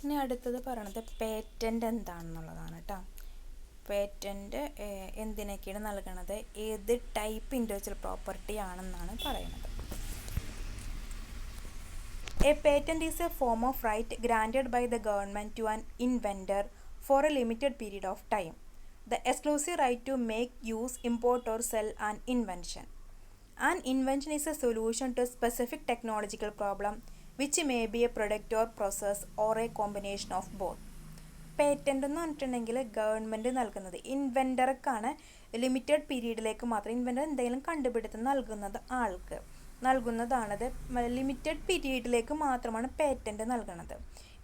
ഇനി അടുത്തത് പറയണത് പേറ്റൻ്റ് എന്താണെന്നുള്ളതാണ് കേട്ടോ. പേറ്റൻ്റ് എന്തിനൊക്കെയാണ് നൽകണത്, ഏത് ടൈപ്പ് ഇൻ്റലക്ച്വൽ പ്രോപ്പർട്ടി ആണെന്നാണ് പറയുന്നത്. A patent is a form of right granted by the government to an inventor for a limited period of time. The exclusive right to make, use, import or sell an invention. An invention is a solution to a specific technological problem which may be a product or process or a combination of both. Patent എന്ന് പറഞ്ഞിട്ടുണ്ടെങ്കിൽ government നൽകുന്നത് ഇൻവെൻറ്റർക്കാണ്, limited പീരീഡിലേക്ക് മാത്രം inventor എന്തെങ്കിലും കണ്ടുപിടുത്തം നൽകുന്നതാണത്. Limited പീരീഡിലേക്ക് മാത്രമാണ് patent നൽകുന്നത്.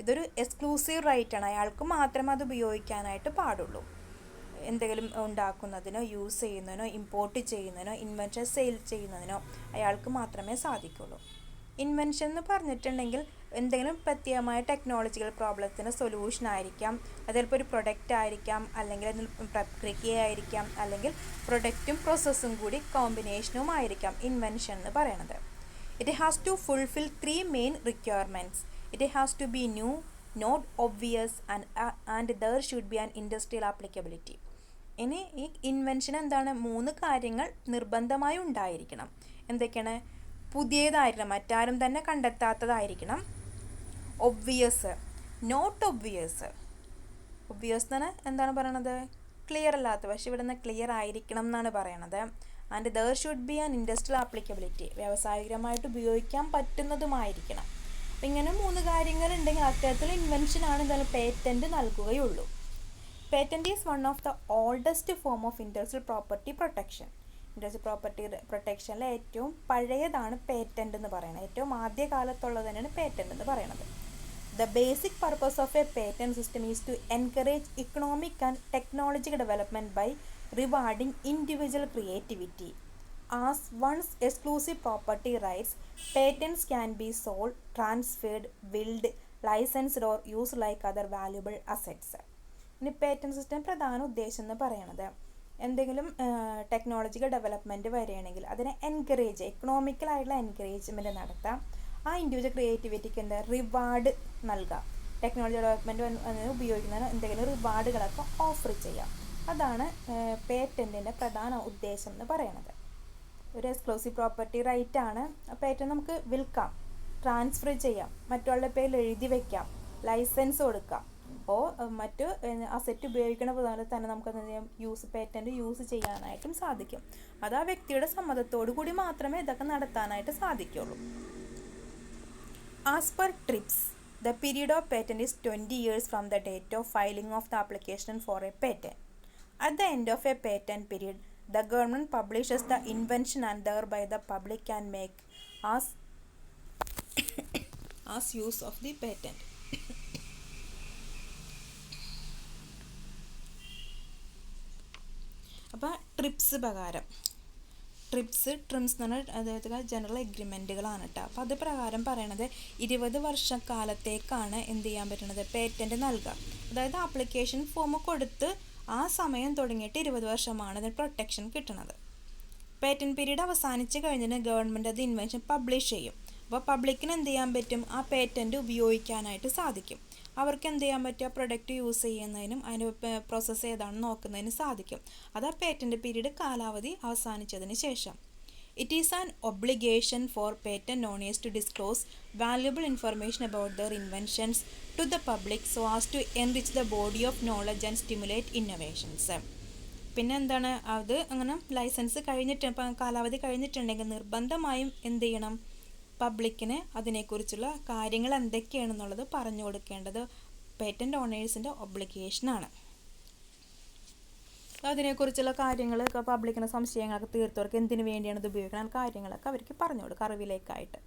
ഇതൊരു exclusive റൈറ്റാണ്, അയാൾക്ക് മാത്രമേ അത് ഉപയോഗിക്കാനായിട്ട് പാടുള്ളൂ. എന്തെങ്കിലും ഉണ്ടാക്കുന്നതിനോ യൂസ് ചെയ്യുന്നതിനോ ഇമ്പോർട്ട് ചെയ്യുന്നതിനോ ഇൻവെൻഷൻ സെയിൽ ചെയ്യുന്നതിനോ അയാൾക്ക് മാത്രമേ സാധിക്കുള്ളൂ. ഇൻവെൻഷൻ എന്ന് പറഞ്ഞിട്ടുണ്ടെങ്കിൽ എന്തെങ്കിലും പ്രത്യേകമായ ടെക്നോളജിക്കൽ പ്രോബ്ലത്തിന് സൊല്യൂഷൻ ആയിരിക്കാം, അത് ചിലപ്പോൾ ഒരു പ്രൊഡക്റ്റ് ആയിരിക്കാം, അല്ലെങ്കിൽ അതിൽ പ്രക്രിയയായിരിക്കാം, അല്ലെങ്കിൽ പ്രൊഡക്റ്റും പ്രോസസ്സും കൂടി കോമ്പിനേഷനും ആയിരിക്കാം ഇൻവെൻഷൻ എന്ന് പറയുന്നത്. It has to fulfil 3 main requirements. It has to be new, not obvious and there should be an industrial applicability. ഇനി ഈ ഇൻവെൻഷൻ എന്താണ്, 3 കാര്യങ്ങൾ നിർബന്ധമായി ഉണ്ടായിരിക്കണം. എന്തൊക്കെയാണ്? പുതിയതായിരിക്കണം, മറ്റാരും തന്നെ കണ്ടെത്താത്തതായിരിക്കണം. Obvious, not obvious. ഒബ്വിയസ് എന്ന് എന്താണ് പറയണത്, ക്ലിയർ അല്ലാത്ത, പക്ഷെ ഇവിടെ നിന്ന് ക്ലിയർ ആയിരിക്കണം എന്നാണ് പറയണത്. And there should be an industrial applicability, വ്യാവസായികമായിട്ട് ഉപയോഗിക്കാൻ പറ്റുന്നതുമായിരിക്കണം. അപ്പം ഇങ്ങനെ 3 കാര്യങ്ങളുണ്ടെങ്കിൽ അത്തരത്തിൽ ഇൻവെൻഷനാണ് എന്തായാലും പേറ്റൻറ്റ് നൽകുകയുള്ളൂ. Patent is one of the oldest form of intellectual property protection. Intellectual property പ്രൊട്ടക്ഷനിലെ ഏറ്റവും പഴയതാണ് പേറ്റൻ്റ് എന്ന് പറയുന്നത്. ഏറ്റവും ആദ്യ കാലത്തുള്ളത് തന്നെയാണ് പേറ്റൻ്റ് എന്ന് പറയുന്നത്. The basic purpose of a patent system is to encourage economic and technological development by rewarding individual creativity. As one's exclusive property rights, patents can be sold, transferred, willed, licensed or used like other valuable assets. ഇനി patent system പ്രധാന ഉദ്ദേശം എന്ന് പറയുന്നത് എന്തെങ്കിലും technological development വരികയാണെങ്കിൽ അതിനെ encourage, എക്കണോമിക്കലായിട്ടുള്ള encouragement നടത്താം. ആ ഇൻഡിവിജ്വൽ ക്രിയേറ്റിവിറ്റിക്ക് എന്താ റിവാർഡ് നൽകാം. ടെക്നോളജി ഡെവലപ്മെൻറ്റ് ഉപയോഗിക്കുന്നതിന് എന്തെങ്കിലും റിവാർഡുകളൊക്കെ ഓഫർ ചെയ്യാം. അതാണ് പേറ്റൻറ്റിൻ്റെ പ്രധാന ഉദ്ദേശം എന്ന് പറയുന്നത്. ഒരു എക്സ്ക്ലൂസീവ് പ്രോപ്പർട്ടി റൈറ്റ് ആണ്. പേറ്റന്റ് നമുക്ക് വിൽക്കാം, ട്രാൻസ്ഫർ ചെയ്യാം, മറ്റുള്ള പേരിൽ എഴുതി വയ്ക്കാം, ലൈസൻസ് കൊടുക്കാം. അപ്പോൾ മറ്റ് അസറ്റ് ഉപയോഗിക്കുന്ന പോലെ തന്നെ നമുക്ക് എന്ത് ചെയ്യാം, പേറ്റന്റ് യൂസ് ചെയ്യാനായിട്ടും സാധിക്കും. അത് ആ വ്യക്തിയുടെ സമ്മതത്തോടു കൂടി മാത്രമേ ഇതൊക്കെ നടത്താനായിട്ട് സാധിക്കുള്ളൂ. As per TRIPS, the period of patent is 20 years from the date of filing of the application for a patent. At the end of a patent period, the government publishes the invention and thereby the public can make as use of the patent. അപ്പോൾ TRIPS പ്രകാരം, ട്രിംസ് എന്ന് പറഞ്ഞാൽ അദ്ദേഹത്തിൻ്റെ general എഗ്രിമെൻറ്റുകളാണ് കേട്ടോ. അപ്പോൾ അത് പ്രകാരം പറയണത് 20 വർഷക്കാലത്തേക്കാണ് എന്ത് ചെയ്യാൻ പറ്റുന്നത്, പേറ്റൻറ്റ് നൽകുക. അതായത് ആപ്ലിക്കേഷൻ ഫോം കൊടുത്ത് ആ സമയം തുടങ്ങിയിട്ട് 20 വർഷമാണ് അതിന് പ്രൊട്ടക്ഷൻ കിട്ടുന്നത്. പേറ്റൻറ്റ് പീരീഡ് അവസാനിച്ച് കഴിഞ്ഞാൽ ഗവൺമെൻറ് അത് ഇൻവെൻഷൻ പബ്ലിഷ് ചെയ്യും. അപ്പോൾ പബ്ലിക്കിന് എന്ത് ചെയ്യാൻ പറ്റും, ആ പേറ്റൻറ്റ് ഉപയോഗിക്കാനായിട്ട് സാധിക്കും. അവർക്ക് എന്ത് ചെയ്യാൻ പറ്റുക, പ്രൊഡക്റ്റ് യൂസ് ചെയ്യുന്നതിനും അതിന് പ്രോസസ്സ് ഏതാണെന്ന് നോക്കുന്നതിനും സാധിക്കും. അത് ആ പേറ്റൻറ്റ് പീരീഡ് കാലാവധി അവസാനിച്ചതിന് ശേഷം. It is an obligation for patent owners to disclose valuable information about their inventions to the public so as to enrich the body of knowledge and stimulate innovations. പിന്നെ എന്താണ്, അത് അങ്ങനെ ലൈസൻസ് കഴിഞ്ഞിട്ട് കാലാവധി കഴിഞ്ഞിട്ടുണ്ടെങ്കിൽ നിർബന്ധമായും എന്ത് ചെയ്യണം, പബ്ലിക്കിന് അതിനെക്കുറിച്ചുള്ള കാര്യങ്ങൾ എന്തൊക്കെയാണെന്നുള്ളത് പറഞ്ഞു കൊടുക്കേണ്ടത് പേറ്റൻറ്റ് ഓണേഴ്സിൻ്റെ ഒബ്ലിഗേഷനാണ്. അതിനെക്കുറിച്ചുള്ള കാര്യങ്ങളൊക്കെ പബ്ലിക്കിൻ്റെ സംശയങ്ങളൊക്കെ തീർത്തവർക്ക് എന്തിനു വേണ്ടിയാണ് ഇത് ഉപയോഗിക്കുന്ന കാര്യങ്ങളൊക്കെ അവർക്ക് പറഞ്ഞു കൊടുക്കുക അറിവിലേക്കായിട്ട്.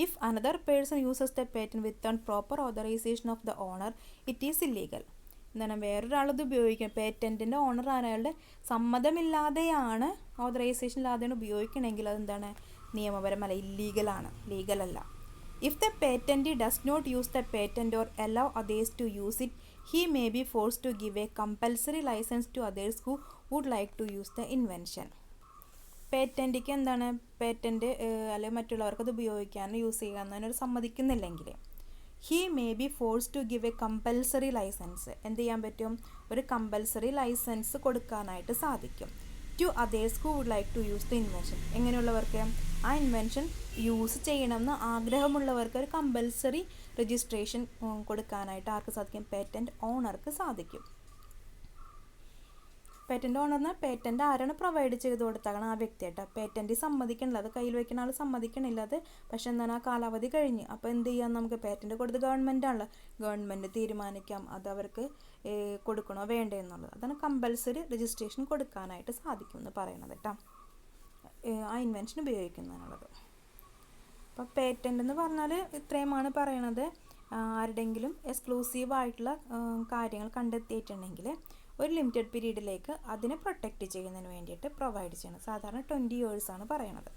If another person uses the patent without proper authorisation of the owner it is illegal. എന്താണ്, വേറൊരാളത് ഉപയോഗിക്കുക, പേറ്റൻറ്റിൻ്റെ ഓണർ അയാളുടെ സമ്മതമില്ലാതെയാണ്, ഓതറൈസേഷൻ ഇല്ലാതെയാണ് ഉപയോഗിക്കണമെങ്കിൽ അതെന്താണ്, നിയമപരമല്ല, ഇല്ലീഗലാണ്, ലീഗലല്ല. If the patentee does not use the patent or allow others to use it, he may be forced to give a compulsory license to others who would like to use the invention. പേറ്റൻറ്റിക്ക് അല്ലെങ്കിൽ മറ്റുള്ളവർക്ക് അത് ഉപയോഗിക്കാനും use ചെയ്യാനൊരു സമ്മതിക്കുന്നില്ലെങ്കിൽ he may be force to give a compulsory licence. എന്ത് ചെയ്യാൻ പറ്റും? ഒരു കമ്പൽസറി ലൈസൻസ് കൊടുക്കാനായിട്ട് സാധിക്കും. To others who would like to use the invention. എങ്ങനെയുള്ളവർക്ക്? ആ ഇൻവെൻഷൻ യൂസ് ചെയ്യണമെന്ന് ആഗ്രഹമുള്ളവർക്ക് ഒരു കമ്പൽസറി രജിസ്ട്രേഷൻ കൊടുക്കാനായിട്ട് ആർക്ക് സാധിക്കും? പേറ്റൻറ്റ് ഓണർക്ക് സാധിക്കും. പേറ്റൻ്റ് ഓണറിന് പേറ്റൻ്റ് ആരാണ് പ്രൊവൈഡ് ചെയ്ത് കൊടുത്താക്കണം? ആ വ്യക്തിയായിട്ട്. പേറ്റൻറ്റ് സമ്മതിക്കണില്ല, അത് കയ്യിൽ വെക്കുന്ന ആൾ സമ്മതിക്കണില്ല അത്. പക്ഷെ എന്താണ്, ആ കാലാവധി കഴിഞ്ഞ്. അപ്പോൾ എന്ത് ചെയ്യാം? നമുക്ക് പേറ്റൻറ്റ് കൊടുത്ത് ഗവൺമെൻറ്റാണല്ലോ, ഗവൺമെൻറ് തീരുമാനിക്കാം അത് അവർക്ക് കൊടുക്കണോ വേണ്ടേ എന്നുള്ളത്. അതാണ് കമ്പൽസറി രജിസ്ട്രേഷൻ കൊടുക്കാനായിട്ട് സാധിക്കും എന്ന് പറയുന്നത് കേട്ടോ, ആ ഇൻവെൻഷൻ ഉപയോഗിക്കുന്നതിനുള്ളത്. അപ്പോൾ പേറ്റൻ്റ് എന്ന് പറഞ്ഞാൽ ഇത്രയുമാണ് പറയണത്. ആരുടെങ്കിലും എക്സ്ക്ലൂസീവായിട്ടുള്ള കാര്യങ്ങൾ കണ്ടെത്തിയിട്ടുണ്ടെങ്കിൽ ഒരു ലിമിറ്റഡ് പീരീഡിലേക്ക് അതിനെ പ്രൊട്ടക്റ്റ് ചെയ്യുന്നതിന് വേണ്ടിയിട്ട് പ്രൊവൈഡ് ചെയ്യണം. സാധാരണ 20 years ആണ് പറയണത്.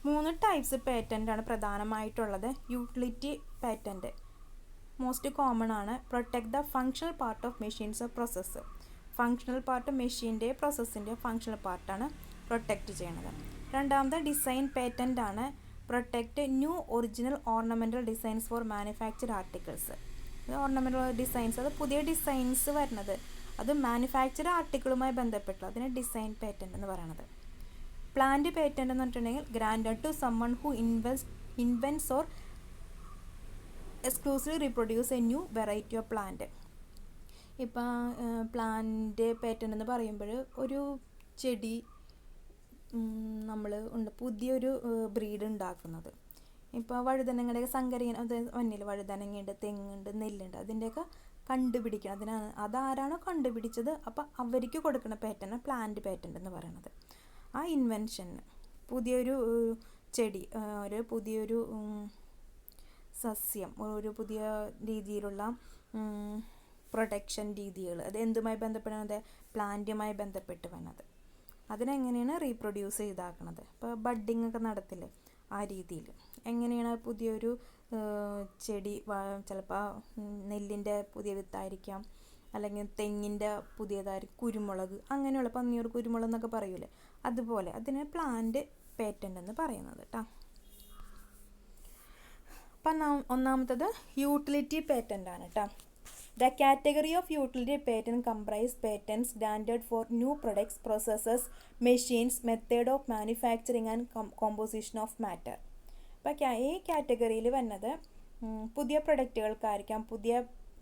3 ടൈപ്സ് പേറ്റൻ്റാണ് പ്രധാനമായിട്ടുള്ളത്. യൂട്ടിലിറ്റി പേറ്റൻറ്റ് മോസ്റ്റ് കോമൺ ആണ്. Protect the functional part of machines of process. Functional part മെഷീൻ്റെ പ്രോസസ്സിൻ്റെ ഫങ്ഷണൽ പാർട്ടാണ് പ്രൊട്ടക്റ്റ് ചെയ്യണത്. രണ്ടാമത് ഡിസൈൻ പേറ്റൻ്റ് ആണ്. Protect new original ornamental designs for manufactured articles. Ornamental designs, അത് പുതിയ ഡിസൈൻസ് വരുന്നത്, അത് മാനുഫാക്ചർഡ് ആർട്ടിക്കിളുമായി ബന്ധപ്പെട്ട് അതിന് ഡിസൈൻ പേറ്റൻ്റ് എന്ന് പറയുന്നത്. പ്ലാന്റ് പേറ്റൻ്റ് എന്ന് പറഞ്ഞിട്ടുണ്ടെങ്കിൽ granted to someone who invents or exclusively reproduce a new variety of plant. ഇപ്പോൾ പ്ലാന്റ് പേറ്റൻ്റ് എന്ന് പറയുമ്പോൾ ഒരു ചെടി നമ്മൾ പുതിയൊരു ബ്രീഡ് ഉണ്ടാക്കുന്നത്. ഇപ്പോൾ വഴുതനങ്ങയുടെ സങ്കരയിനം, അത് വന്നില്ല, വഴുതനങ്ങയുണ്ട്, തെങ്ങുണ്ട്, നെല്ലുണ്ട്, അതിൻ്റെയൊക്കെ കണ്ടുപിടിക്കണം. അതാരാണോ കണ്ടുപിടിച്ചത് അപ്പോൾ അവർക്ക് കൊടുക്കുന്ന പേറ്റൻ്റ് പ്ലാന്റ് പേറ്റൻ്റ് എന്ന് പറയുന്നത്. ആ ഇൻവെൻഷന് പുതിയൊരു ചെടി, ഒരു പുതിയൊരു സസ്യം, ഒരു പുതിയ രീതിയിലുള്ള പ്രൊട്ടക്ഷൻ രീതികൾ, അത് എന്തുമായി ബന്ധപ്പെടുന്നത്? പ്ലാന്റുമായി ബന്ധപ്പെട്ട് വന്നത്. അതിനെങ്ങനെയാണ് റീപ്രൊഡ്യൂസ് ചെയ്താക്കണത്? ഇപ്പോൾ ബഡ്ഡിങ് ഒക്കെ നടത്തില്ലേ, ആ രീതിയിൽ എങ്ങനെയാണ് പുതിയൊരു ചെടി, ചിലപ്പോൾ നെല്ലിൻ്റെ പുതിയ വിത്തായിരിക്കാം, അല്ലെങ്കിൽ തെങ്ങിൻ്റെ പുതിയതായിരിക്കും, കുരുമുളക്, അങ്ങനെയുള്ള പന്നിയൂർ കുരുമുളക് എന്നൊക്കെ പറയൂലേ, അതുപോലെ അതിന് പ്ലാന്റ് പേറ്റൻ്റ് എന്ന് പറയുന്നത് കേട്ടോ. അപ്പം ഒന്നാമത്തത് യൂട്ടിലിറ്റി പേറ്റൻ്റ് ആണ് കേട്ടോ. The category of utility patent comprise patents granted for new products, processes, machines, method of manufacturing and composition of matter. അപ്പോൾ ഈ കാറ്റഗറിയിൽ വരുന്നത് പുതിയ പ്രൊഡക്റ്റുകൾക്കായിരിക്കാം, പുതിയ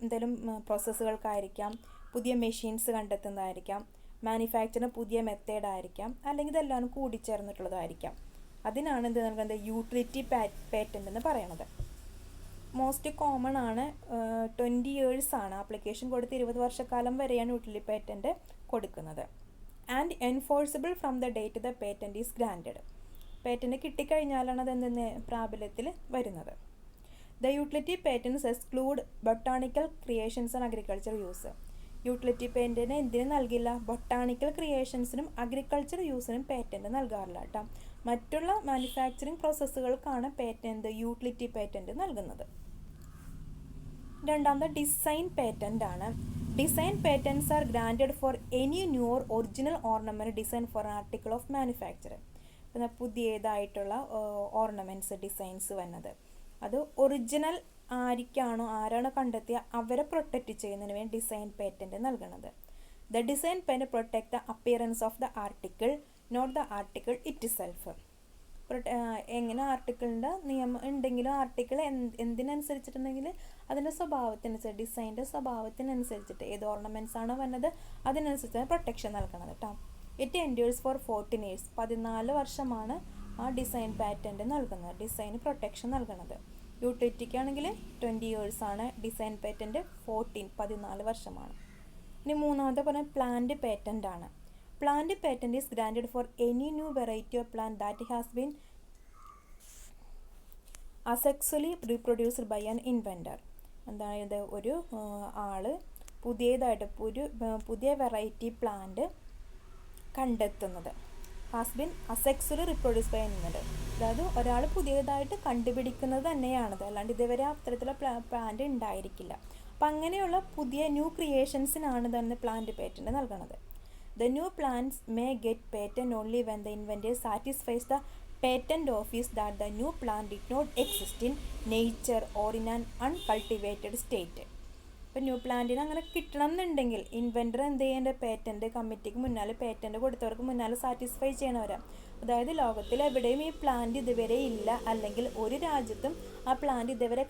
എന്തെങ്കിലും പ്രോസസ്സുകൾക്കായിരിക്കാം, പുതിയ മെഷീൻസ് കണ്ടെത്തുന്നതായിരിക്കാം, മാനുഫാക്ചറിന് പുതിയ മെത്തേഡായിരിക്കാം, അല്ലെങ്കിൽ ഇതെല്ലാം കൂടിച്ചേർന്നിട്ടുള്ളതായിരിക്കാം. അതിനാണ് എന്ത് നൽകുന്നത്? യൂട്ടിലിറ്റി പേറ്റൻ്റ് എന്ന് പറയുന്നത്. മോസ്റ്റ് കോമൺ ആണ്. 20 years ആണ്. ആപ്ലിക്കേഷൻ കൊടുത്ത് 20 വർഷക്കാലം വരെയാണ് യൂട്ടിലിറ്റി പേറ്റൻറ്റ് കൊടുക്കുന്നത്. And enforceable from the date the patent is granted. Patent കിട്ടിക്കഴിഞ്ഞാലാണ് അതെന്തെന്ന് പ്രാബല്യത്തിൽ വരുന്നത്. The utility patents exclude botanical creations and agriculture use. Utility പേറ്റൻറ്റിന് എന്തിനു നൽകില്ല? ബൊട്ടാണിക്കൽ ക്രിയേഷൻസിനും അഗ്രികൾച്ചർ യൂസിനും പേറ്റൻറ്റ് നൽകാറില്ല കേട്ടോ. മറ്റുള്ള മാനുഫാക്ചറിങ് പ്രോസസ്സുകൾക്കാണ് പേറ്റൻറ്റ്, യൂട്ടിലിറ്റി പേറ്റൻറ്റ് നൽകുന്നത്. രണ്ടാമത് ഡിസൈൻ പേറ്റൻ്റ് ആണ്. Design patents are granted for any new or original ornament design for article of manufacture. പുതിയതായിട്ടുള്ള ഓർണമെൻറ്റ്സ്, ഡിസൈൻസ് വന്നത് അത് ഒറിജിനൽ ആരാണോ കണ്ടെത്തിയ അവരെ പ്രൊട്ടക്റ്റ് ചെയ്യുന്നതിന് വേണ്ടി ഡിസൈൻ പേറ്റൻറ്റ് നൽകുന്നത്. The design patent protect the appearance of the article, not the article itself. എങ്ങനെ ആർട്ടിക്കിളിൻ്റെ നിയമം ഉണ്ടെങ്കിലും ആർട്ടിക്കിൾ എന്തിനനുസരിച്ചിട്ടുണ്ടെങ്കിൽ അതിൻ്റെ സ്വഭാവത്തിനനുസരിച്ച്, ഡിസൈൻ്റെ സ്വഭാവത്തിനനുസരിച്ചിട്ട് ഏത് ഓർണമെൻറ്റ്സ് ആണോ വന്നത് അതിനനുസരിച്ചാണ് പ്രൊട്ടക്ഷൻ നൽകണത് കേട്ടോ. It എൻഡ്യൂഴ്സ് four 14 years. 14 വർഷമാണ് ആ ഡിസൈൻ പാറ്റൻറ്റ് നൽകുന്നത്, ഡിസൈന് പ്രൊട്ടക്ഷൻ നൽകുന്നത്. യൂട്ടിലിറ്റിക്കാണെങ്കിൽ 20 years ആണ്. ഡിസൈൻ പാറ്റൻറ്റ് 14 വർഷമാണ്. ഇനി മൂന്നാമത്തെ പറഞ്ഞാൽ പ്ലാന്റ് പേറ്റൻ്റ് ആണ്. Plant patent is granted for any new variety of plant that has been asexually reproduced by an inventor. അതായത് ഒരു ആള് പുതിയതായിട്ട് പുതിയ വെറൈറ്റി പ്ലാന്റ് കണ്ടെത്തുന്നത്, has been asexually reproduce by inventor. അതായത് ഒരാൾ പുതിയതായിട്ട് കണ്ടുപിടിക്കുന്നത് തന്നെയാണത്, അല്ലാണ്ട് ഇതേവരെ അത്തരത്തിലുള്ള പ്ലാന്റ് ഉണ്ടായിരിക്കില്ല. അപ്പം അങ്ങനെയുള്ള പുതിയ ന്യൂ ക്രിയേഷൻസിനാണ് തന്നെ പ്ലാന്റ് പേറ്റൻറ്റ് നൽകുന്നത്. The new plants may get patent only when the inventor satisfies the patent office that the new plant did not exist in nature or in an uncultivated state. ഇപ്പോൾ new പ്ലാന്റിന് അങ്ങനെ കിട്ടണം എന്നുണ്ടെങ്കിൽ inventor എന്ത് ചെയ്യേണ്ട patent കമ്മിറ്റിക്ക് മുന്നാലെ patent കൊടുത്തവർക്ക് മുന്നാലെ satisfy ചെയ്യണവരാ. അതായത് ലോകത്തിൽ എവിടെയും ഈ പ്ലാന്റ് ഇതുവരെ ഇല്ല, അല്ലെങ്കിൽ ഒരു രാജ്യത്തും ആ പ്ലാന്റ് ഇതുവരെ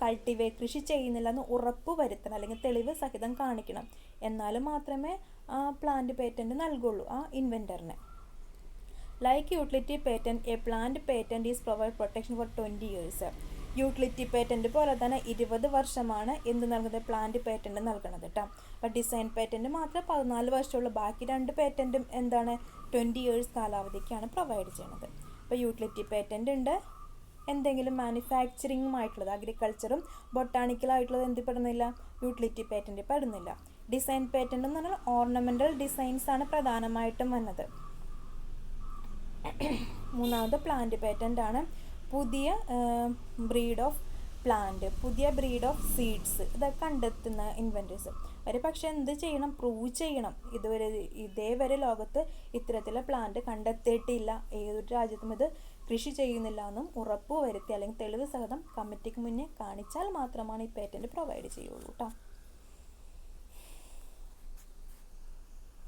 കൃഷി ചെയ്യുന്നില്ല എന്ന് ഉറപ്പ് വരുത്തണം, അല്ലെങ്കിൽ തെളിവ് സഹിതം കാണിക്കണം. എന്നാലും മാത്രമേ ആ പ്ലാന്റ് പേറ്റൻറ്റ് നൽകുള്ളൂ ആ ഇൻവെൻറ്ററിന്. Like utility patent, a plant patent is provide protection for 20 years. Utility patent പോലെ തന്നെ 20 വർഷമാണ് എന്ത് നൽകുന്നത്, പ്ലാന്റ് പേറ്റൻറ്റ് നൽകണത് കേട്ടോ. അപ്പോൾ ഡിസൈൻ പേറ്റൻറ്റ് മാത്രമേ 14 വർഷമുള്ളൂ. ബാക്കി 2 പേറ്റൻറ്റും എന്താണ് 20 years കാലാവധിക്കാണ് പ്രൊവൈഡ് ചെയ്യണത്. അപ്പോൾ യൂട്ടിലിറ്റി പേറ്റൻറ്റ് ഉണ്ട്, എന്തെങ്കിലും മാനുഫാക്ചറിങ്ങുമായിട്ടുള്ളത് അഗ്രികൾച്ചറും ബൊട്ടാണിക്കലായിട്ടുള്ളത് എന്ത് പെടുന്നില്ല, യൂട്ടിലിറ്റി പേറ്റൻറ്റ് പെടുന്നില്ല. ഡിസൈൻ പേറ്റൻറ്റ് എന്ന് പറഞ്ഞാൽ ഓർണമെൻ്റൽ ഡിസൈൻസ് ആണ് പ്രധാനമായിട്ടും വന്നത്. മൂന്നാമത് പ്ലാന്റ് പേറ്റൻ്റ് ആണ്. പുതിയ ബ്രീഡ് ഓഫ് പ്ലാന്റ്, പുതിയ ബ്രീഡ് ഓഫ് സീഡ്സ് ഇതൊക്കെ കണ്ടെത്തുന്ന ഇൻവെൻറ്റേഴ്സ്. അവർ പക്ഷേ എന്ത് ചെയ്യണം, പ്രൂവ് ചെയ്യണം ഇതേവരെ ലോകത്ത് ഇത്തരത്തിലുള്ള പ്ലാന്റ് കണ്ടെത്തിയിട്ടില്ല, ഏതൊരു രാജ്യത്തും ഇത് കൃഷി ചെയ്യുന്നില്ല എന്നും ഉറപ്പ് വരുത്തി അല്ലെങ്കിൽ തെളിവ് സഹിതം കമ്മിറ്റിക്ക് മുന്നേ കാണിച്ചാൽ മാത്രമാണ് ഈ പേറ്റൻറ്റ് പ്രൊവൈഡ് ചെയ്യുള്ളൂ കേട്ടോ.